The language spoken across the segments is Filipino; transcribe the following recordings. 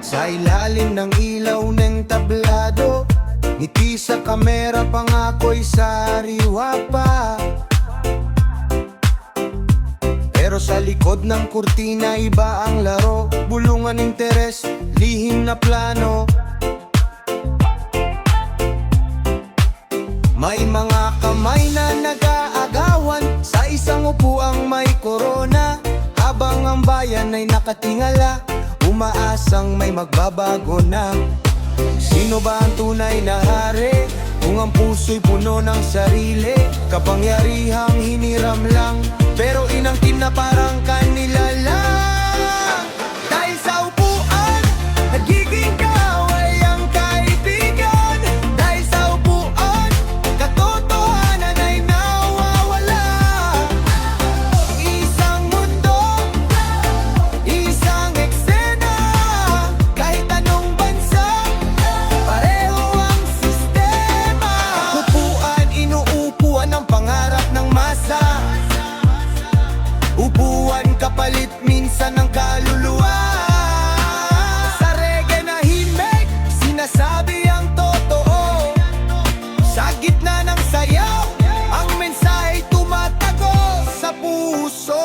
Sa ilalim ng ilaw ng tablado, ngiti sa kamera, pangako'y sariwa pa. Pero sa likod ng kurtina, iba ang laro. Bulungan interes, lihim na plano. May mga kamay na nag-aagawan sa isang upuang may korona. Habang ang bayan ay nakatingala, umaasang may magbabago na. Sino ba ang tunay na hari? Kung ang puso'y puno ng sarili, kapangyarihang hiniram lang, pero inangkin na parang kanila lang. Dahil sa upuan, nagiging kaaway ang kaibigan. Dahil sa upuan, katotohanan ay nawawala. Isang mundo, isang eksena. Kahit anong bansa, pareho ang sistema. Upuan, inuupuan ang pangarap ng masa. Upuan kapalit minsan ng kaluluwa. Sa reggae na himig, sinasabi ang totoo. Sa gitna ng sayaw, ang mensahe tumatago sa puso.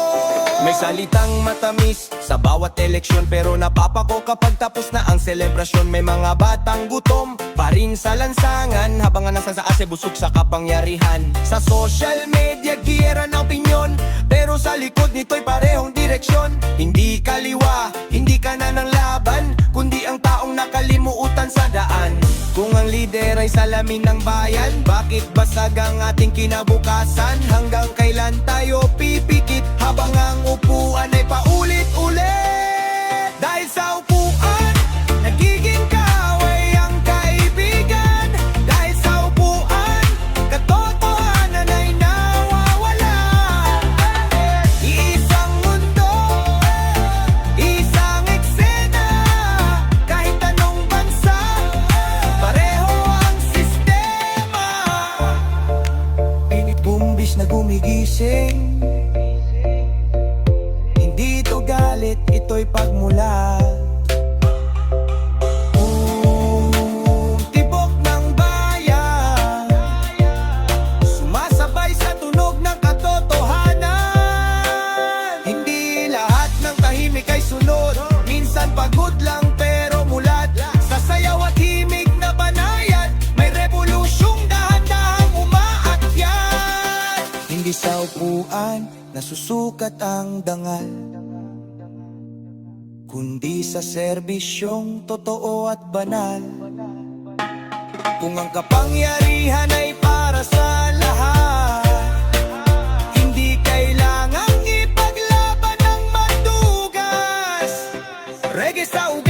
May salitang matamis sa bawat eleksyon, pero napapako kapag tapos na ang selebrasyon. May mga batang gutom pa rin sa lansangan, habang ang nasa taas ay busog sa kapangyarihan. Sa social media, giyera ng opinyon, pero sa likod nito'y parehong direksyon. Hindi kaliwa, hindi kanan ng laban, kundi ang taong nakalimutan sa daan. Kung ang lider ay salamin ng bayan, bakit basag ang ating kinabukasan? Hanggang kailan tayo pipikit habang ang upuan ay paulit-ulit? Dahil sa upuan, nagiging kaaway ang kaibigan. Dahil sa upuan, katotohanan ay nawawala. Isang mundo, isang eksena. Kahit anong bansa, pareho ang sistema. Bumbis na gumigising, hindi ito galit, ito'y pagmula. Tibok ng bayan, sumasabay sa tunog ng katotohanan. Hindi lahat ng tahimik ay sunod, minsan pagod lang pero mulat. Sa sayaw at himig na banayad, may revolusyong dahan-dahang umaakyat. Hindi sa upuan nasusukat ang dangal, kundi sa serbisyong totoo at banal. Kung ang kapangyarihan ay para sa lahat, hindi kailangang ipaglaban ng matugas. Reggae sa ugat.